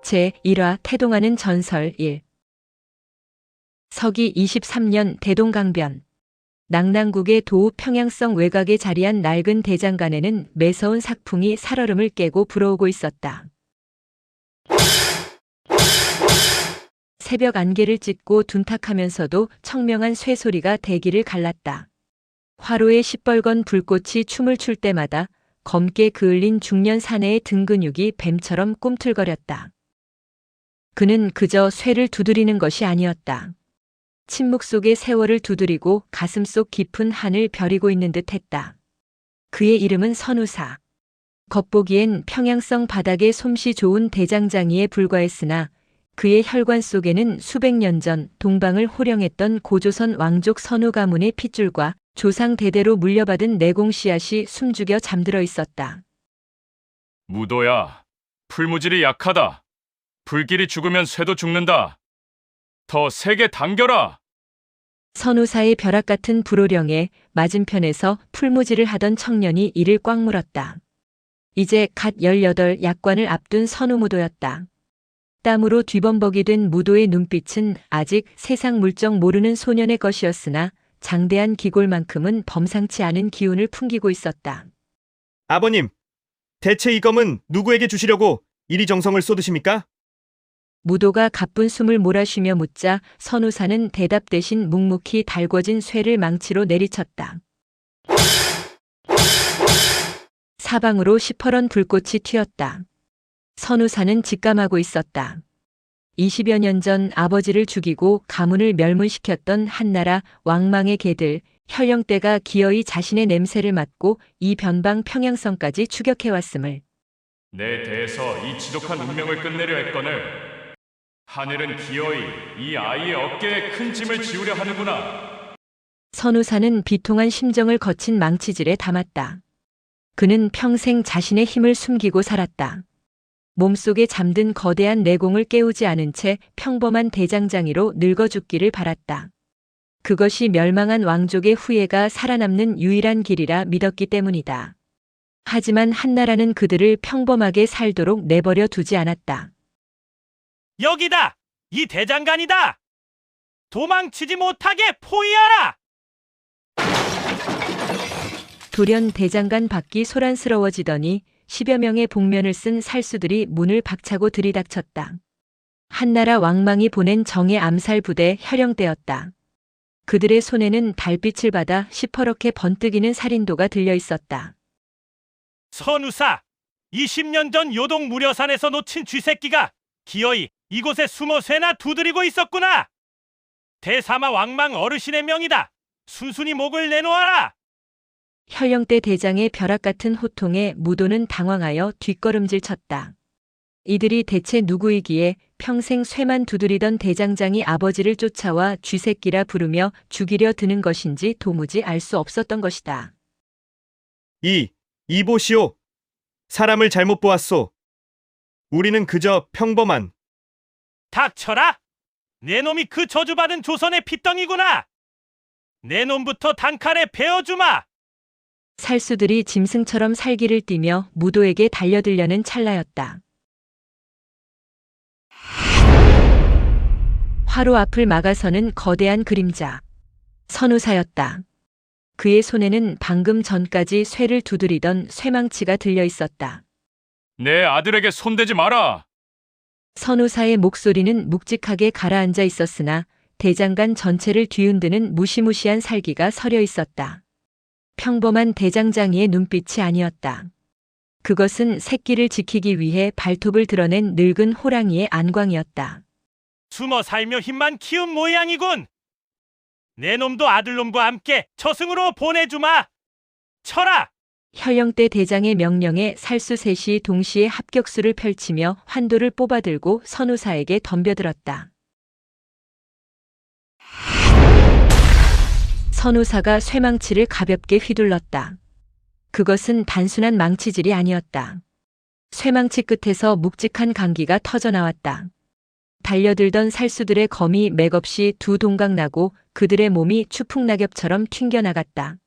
제1화 태동하는 전설 1. 서기 23년 대동강변. 낙랑국의 도읍 평양성 외곽에 자리한 낡은 대장간에는 매서운 삭풍이 살얼음을 깨고 불어오고 있었다. 새벽 안개를 찢고 둔탁하면서도 청명한 쇠소리가 대기를 갈랐다. 화로에 시뻘건 불꽃이 춤을 출 때마다 검게 그을린 중년 사내의 등 근육이 뱀처럼 꿈틀거렸다. 그는 그저 쇠를 두드리는 것이 아니었다. 침묵 속의 세월을 두드리고 가슴속 깊은 한을 벼리고 있는 듯 했다. 그의 이름은 선우사. 겉보기엔 평양성 바닥의 솜씨 좋은 대장장이에 불과했으나 그의 혈관 속에는 수백 년 전 동방을 호령했던 고조선 왕족 선우 가문의 핏줄과 조상 대대로 물려받은 내공 씨앗이 숨죽여 잠들어 있었다. 무도야, 풀무질이 약하다. 불길이 죽으면 쇠도 죽는다. 더 세게 당겨라. 선우사의 벼락 같은 불호령에 맞은편에서 풀무질을 하던 청년이 이를 꽉 물었다. 이제 갓 18 약관을 앞둔 선우무도였다. 땀으로 뒤범벅이 된 무도의 눈빛은 아직 세상 물정 모르는 소년의 것이었으나 장대한 기골만큼은 범상치 않은 기운을 풍기고 있었다. 아버님, 대체 이 검은 누구에게 주시려고 이리 정성을 쏟으십니까? 무도가 가쁜 숨을 몰아쉬며 묻자 선우사는 대답 대신 묵묵히 달궈진 쇠를 망치로 내리쳤다. 사방으로 시퍼런 불꽃이 튀었다. 선우사는 직감하고 있었다. 20여 년 전 아버지를 죽이고 가문을 멸문시켰던 한나라 왕망의 개들, 현령대가 기어이 자신의 냄새를 맡고 이 변방 평양성까지 추격해왔음을. 내 대에서 이 지독한 운명을 끝내려 했거늘 하늘은 기어이 이 아이의 어깨에 큰 짐을 지우려 하는구나. 선우사는 비통한 심정을 거친 망치질에 담았다. 그는 평생 자신의 힘을 숨기고 살았다. 몸속에 잠든 거대한 내공을 깨우지 않은 채 평범한 대장장이로 늙어 죽기를 바랐다. 그것이 멸망한 왕족의 후예가 살아남는 유일한 길이라 믿었기 때문이다. 하지만 한나라는 그들을 평범하게 살도록 내버려 두지 않았다. 여기다! 이 대장간이다! 도망치지 못하게 포위하라! 돌연 대장간 밖이 소란스러워지더니 10여 명의 복면을 쓴 살수들이 문을 박차고 들이닥쳤다. 한나라 왕망이 보낸 정예 암살 부대 혈령대였다. 그들의 손에는 달빛을 받아 시퍼렇게 번뜩이는 살인도가 들려 있었다. 선우사! 20년 전 요동 무려산에서 놓친 쥐새끼가 기어이 이곳에 숨어 쇠나 두드리고 있었구나! 대사마 왕망 어르신의 명이다! 순순히 목을 내놓아라! 현령대 대장의 벼락 같은 호통에 무도는 당황하여 뒷걸음질 쳤다. 이들이 대체 누구이기에 평생 쇠만 두드리던 대장장이 아버지를 쫓아와 쥐새끼라 부르며 죽이려 드는 것인지 도무지 알 수 없었던 것이다. 이보시오. 사람을 잘못 보았소. 우리는 그저 평범한. 닥쳐라! 내 놈이 그 저주받은 조선의 핏덩이구나! 내 놈부터 단칼에 베어주마! 살수들이 짐승처럼 살기를 띠며 무도에게 달려들려는 찰나였다. 화로 앞을 막아서는 거대한 그림자. 선우사였다. 그의 손에는 방금 전까지 쇠를 두드리던 쇠망치가 들려 있었다. 내 아들에게 손대지 마라. 선우사의 목소리는 묵직하게 가라앉아 있었으나 대장간 전체를 뒤흔드는 무시무시한 살기가 서려 있었다. 평범한 대장장이의 눈빛이 아니었다. 그것은 새끼를 지키기 위해 발톱을 드러낸 늙은 호랑이의 안광이었다. 숨어 살며 힘만 키운 모양이군! 내 놈도 아들놈과 함께 저승으로 보내주마! 쳐라! 현령대 대장의 명령에 살수 셋이 동시에 합격수를 펼치며 환도를 뽑아들고 선우사에게 덤벼들었다. 선우사가 쇠망치를 가볍게 휘둘렀다. 그것은 단순한 망치질이 아니었다. 쇠망치 끝에서 묵직한 강기가 터져나왔다. 달려들던 살수들의 검이 맥없이 두 동강 나고 그들의 몸이 추풍낙엽처럼 튕겨나갔다.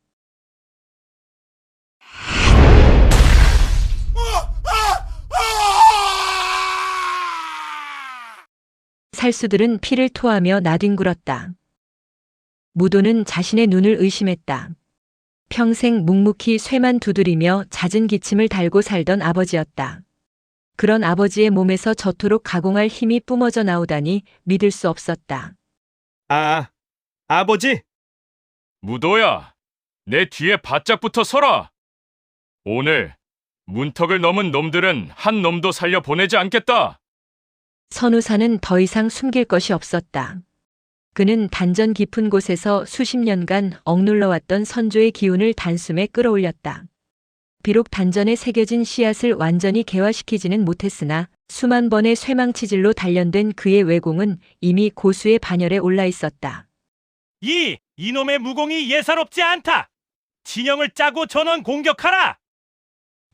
살수들은 피를 토하며 나뒹굴었다. 무도는 자신의 눈을 의심했다. 평생 묵묵히 쇠만 두드리며 잦은 기침을 달고 살던 아버지였다. 그런 아버지의 몸에서 저토록 가공할 힘이 뿜어져 나오다니 믿을 수 없었다. 아버지? 무도야, 내 뒤에 바짝 붙어 서라. 오늘 문턱을 넘은 놈들은 한 놈도 살려 보내지 않겠다. 선우사는 더 이상 숨길 것이 없었다. 그는 단전 깊은 곳에서 수십 년간 억눌러왔던 선조의 기운을 단숨에 끌어올렸다. 비록 단전에 새겨진 씨앗을 완전히 개화시키지는 못했으나 수만 번의 쇠망치질로 단련된 그의 외공은 이미 고수의 반열에 올라 있었다. 이놈의 무공이 예사롭지 않다. 진영을 짜고 전원 공격하라.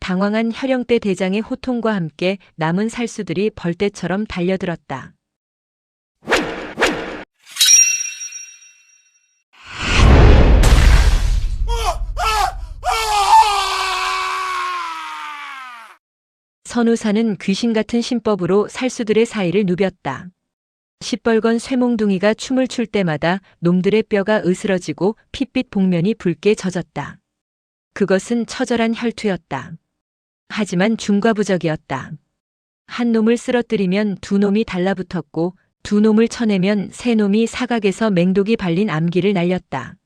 당황한 혈영대 대장의 호통과 함께 남은 살수들이 벌떼처럼 달려들었다. 선우사는 귀신 같은 신법으로 살수들의 사이를 누볐다. 시뻘건 쇠몽둥이가 춤을 출 때마다 놈들의 뼈가 으스러지고 핏빛 복면이 붉게 젖었다. 그것은 처절한 혈투였다. 하지만 중과부적이었다. 한 놈을 쓰러뜨리면 두 놈이 달라붙었고 두 놈을 쳐내면 세 놈이 사각에서 맹독이 발린 암기를 날렸다.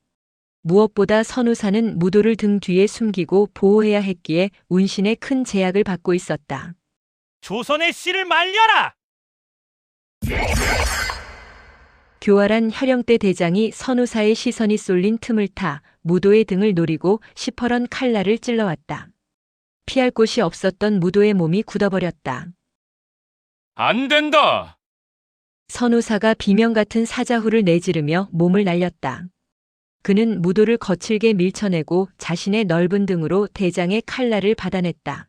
무엇보다 선우사는 무도를 등 뒤에 숨기고 보호해야 했기에 운신의 큰 제약을 받고 있었다. 조선의 씨를 말려라. 교활한 혈영대 대장이 선우사의 시선이 쏠린 틈을 타 무도의 등을 노리고 시퍼런 칼날을 찔러왔다. 피할 곳이 없었던 무도의 몸이 굳어버렸다. 안 된다. 선우사가 비명 같은 사자후를 내지르며 몸을 날렸다. 그는 무도를 거칠게 밀쳐내고 자신의 넓은 등으로 대장의 칼날을 받아냈다.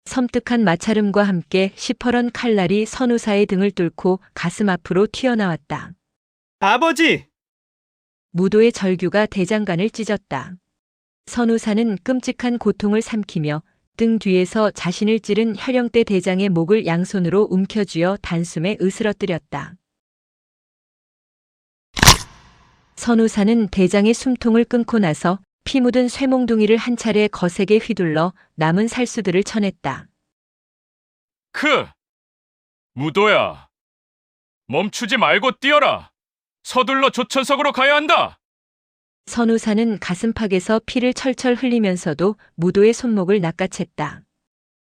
섬뜩한 마찰음과 함께 시퍼런 칼날이 선우사의 등을 뚫고 가슴 앞으로 튀어나왔다. 아버지! 무도의 절규가 대장간을 찢었다. 선우사는 끔찍한 고통을 삼키며 등 뒤에서 자신을 찌른 혈영대 대장의 목을 양손으로 움켜쥐어 단숨에 으스러뜨렸다. 선우사는 대장의 숨통을 끊고 나서 피 묻은 쇠몽둥이를 한 차례 거세게 휘둘러 남은 살수들을 쳐냈다. 무도야. 멈추지 말고 뛰어라. 서둘러 조천석으로 가야 한다. 선우사는 가슴팍에서 피를 철철 흘리면서도 무도의 손목을 낚아챘다.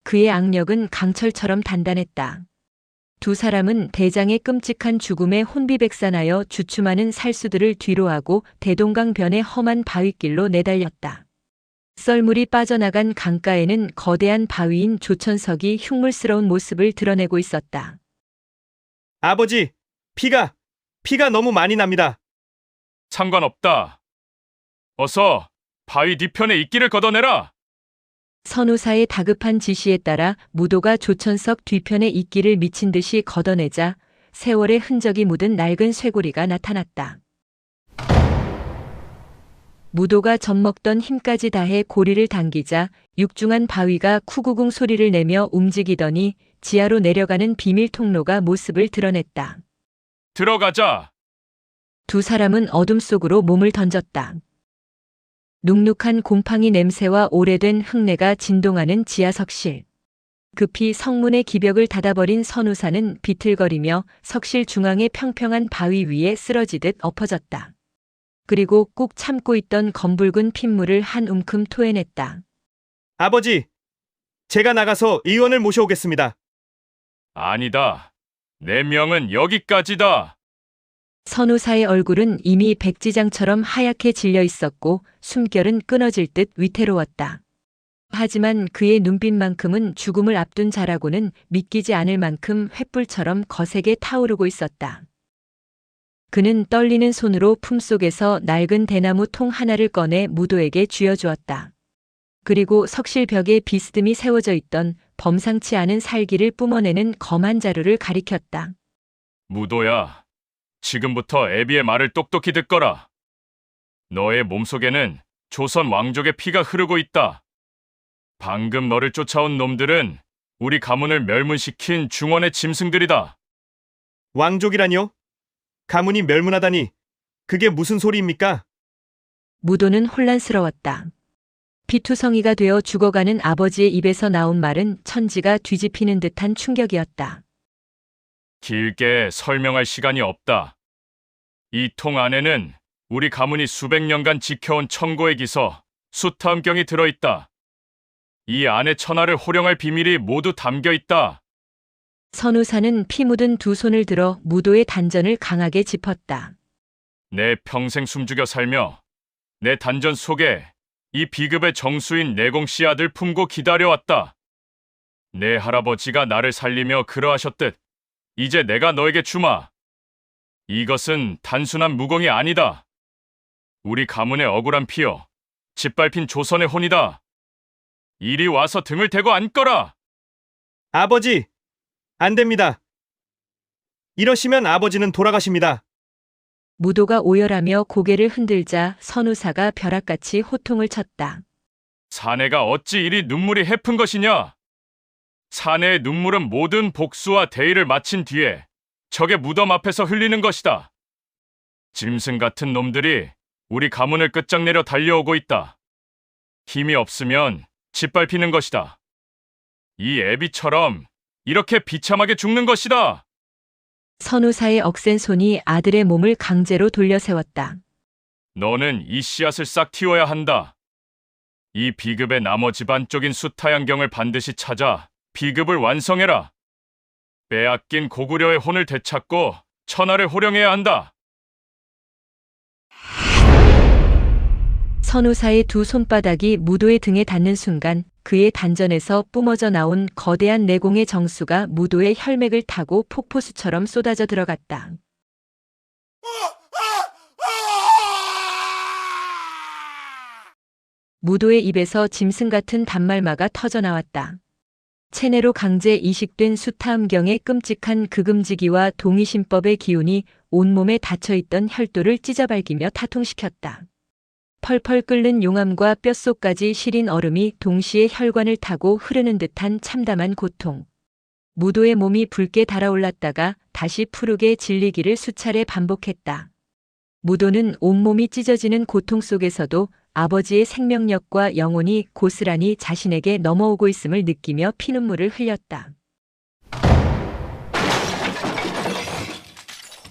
그의 악력은 강철처럼 단단했다. 두 사람은 대장의 끔찍한 죽음에 혼비백산하여 주춤하는 살수들을 뒤로하고 대동강변의 험한 바위길로 내달렸다. 썰물이 빠져나간 강가에는 거대한 바위인 조천석이 흉물스러운 모습을 드러내고 있었다. 아버지, 피가 너무 많이 납니다. 상관없다. 어서 바위 뒤편에 이끼를 걷어내라. 선우사의 다급한 지시에 따라 무도가 조천석 뒤편에 이끼를 미친 듯이 걷어내자 세월의 흔적이 묻은 낡은 쇠고리가 나타났다. 무도가 젖먹던 힘까지 다해 고리를 당기자 육중한 바위가 쿠구궁 소리를 내며 움직이더니 지하로 내려가는 비밀 통로가 모습을 드러냈다. 들어가자. 두 사람은 어둠 속으로 몸을 던졌다. 눅눅한 곰팡이 냄새와 오래된 흙내가 진동하는 지하석실. 급히 성문의 기벽을 닫아버린 선우사는 비틀거리며 석실 중앙의 평평한 바위 위에 쓰러지듯 엎어졌다. 그리고 꾹 참고 있던 검붉은 핏물을 한 움큼 토해냈다. 아버지, 제가 나가서 의원을 모셔오겠습니다. 아니다. 내 명은 여기까지다. 선우사의 얼굴은 이미 백지장처럼 하얗게 질려 있었고 숨결은 끊어질 듯 위태로웠다. 하지만 그의 눈빛만큼은 죽음을 앞둔 자라고는 믿기지 않을 만큼 횃불처럼 거세게 타오르고 있었다. 그는 떨리는 손으로 품속에서 낡은 대나무 통 하나를 꺼내 무도에게 쥐어주었다. 그리고 석실 벽에 비스듬히 세워져 있던 범상치 않은 살기를 뿜어내는 검한 자루를 가리켰다. 무도야. 지금부터 애비의 말을 똑똑히 듣거라. 너의 몸속에는 조선 왕족의 피가 흐르고 있다. 방금 너를 쫓아온 놈들은 우리 가문을 멸문시킨 중원의 짐승들이다. 왕족이라니요? 가문이 멸문하다니 그게 무슨 소리입니까? 무도는 혼란스러웠다. 피투성이가 되어 죽어가는 아버지의 입에서 나온 말은 천지가 뒤집히는 듯한 충격이었다. 길게 설명할 시간이 없다. 이 통 안에는 우리 가문이 수백 년간 지켜온 천고의 기서, 숫함경이 들어있다. 이 안에 천하를 호령할 비밀이 모두 담겨 있다. 선우사는 피 묻은 두 손을 들어 무도의 단전을 강하게 짚었다. 내 평생 숨죽여 살며 내 단전 속에 이 비급의 정수인 내공씨 아들 품고 기다려왔다. 내 할아버지가 나를 살리며 그러하셨듯 이제 내가 너에게 주마. 이것은 단순한 무공이 아니다. 우리 가문의 억울한 피여, 짓밟힌 조선의 혼이다. 이리 와서 등을 대고 앉거라. 아버지, 안 됩니다. 이러시면 아버지는 돌아가십니다. 무도가 오열하며 고개를 흔들자 선우사가 벼락같이 호통을 쳤다. 사내가 어찌 이리 눈물이 해픈 것이냐? 사내의 눈물은 모든 복수와 대의를 마친 뒤에 적의 무덤 앞에서 흘리는 것이다. 짐승 같은 놈들이 우리 가문을 끝장내려 달려오고 있다. 힘이 없으면 짓밟히는 것이다. 이 애비처럼 이렇게 비참하게 죽는 것이다. 선우사의 억센 손이 아들의 몸을 강제로 돌려 세웠다. 너는 이 씨앗을 싹 틔워야 한다. 이 비급의 나머지 반쪽인 수타양경을 반드시 찾아 비급을 완성해라. 빼앗긴 고구려의 혼을 되찾고 천하를 호령해야 한다. 선우사의 두 손바닥이 무도의 등에 닿는 순간 그의 단전에서 뿜어져 나온 거대한 내공의 정수가 무도의 혈맥을 타고 폭포수처럼 쏟아져 들어갔다. 무도의 입에서 짐승 같은 단말마가 터져 나왔다. 체내로 강제 이식된 수타음경의 끔찍한 극음지기와 동의심법의 기운이 온몸에 닫혀있던 혈도를 찢어발기며 타통시켰다. 펄펄 끓는 용암과 뼛속까지 시린 얼음이 동시에 혈관을 타고 흐르는 듯한 참담한 고통. 무도의 몸이 붉게 달아올랐다가 다시 푸르게 질리기를 수차례 반복했다. 무도는 온몸이 찢어지는 고통 속에서도 아버지의 생명력과 영혼이 고스란히 자신에게 넘어오고 있음을 느끼며 피눈물을 흘렸다.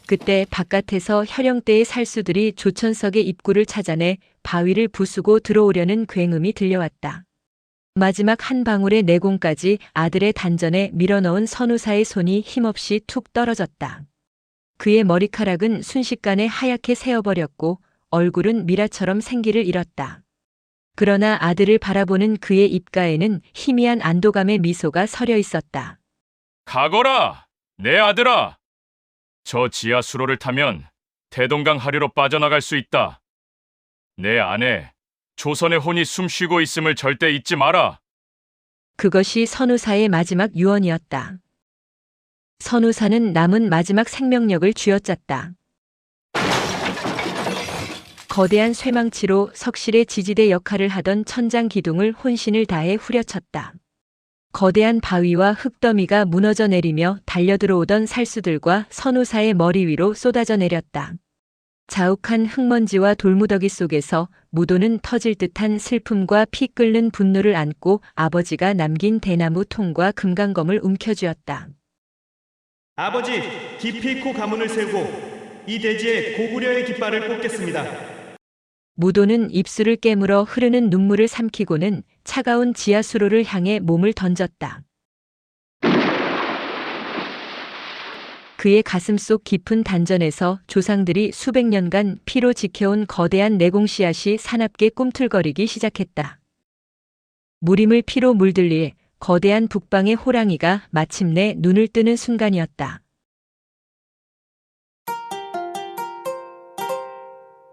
그때 바깥에서 혈영대의 살수들이 조천석의 입구를 찾아내 바위를 부수고 들어오려는 굉음이 들려왔다. 마지막 한 방울의 내공까지 아들의 단전에 밀어넣은 선우사의 손이 힘없이 툭 떨어졌다. 그의 머리카락은 순식간에 하얗게 새어버렸고 얼굴은 미라처럼 생기를 잃었다. 그러나 아들을 바라보는 그의 입가에는 희미한 안도감의 미소가 서려 있었다. 가거라, 내 아들아. 저 지하 수로를 타면 대동강 하류로 빠져나갈 수 있다. 내 안에 조선의 혼이 숨쉬고 있음을 절대 잊지 마라. 그것이 선우사의 마지막 유언이었다. 선우사는 남은 마지막 생명력을 쥐어짰다. 거대한 쇠망치로 석실의 지지대 역할을 하던 천장 기둥을 혼신을 다해 후려쳤다. 거대한 바위와 흙더미가 무너져 내리며 달려들어오던 살수들과 선우사의 머리 위로 쏟아져 내렸다. 자욱한 흙먼지와 돌무더기 속에서 무도는 터질 듯한 슬픔과 피 끓는 분노를 안고 아버지가 남긴 대나무 통과 금강검을 움켜쥐었다. 아버지, 깊이 있고 가문을 세우고 이 대지에 고구려의 깃발을 꽂겠습니다. 무도는 입술을 깨물어 흐르는 눈물을 삼키고는 차가운 지하수로를 향해 몸을 던졌다. 그의 가슴 속 깊은 단전에서 조상들이 수백 년간 피로 지켜온 거대한 내공 씨앗이 사납게 꿈틀거리기 시작했다. 무림을 피로 물들릴 거대한 북방의 호랑이가 마침내 눈을 뜨는 순간이었다.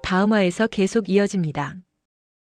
다음 화에서 계속 이어집니다.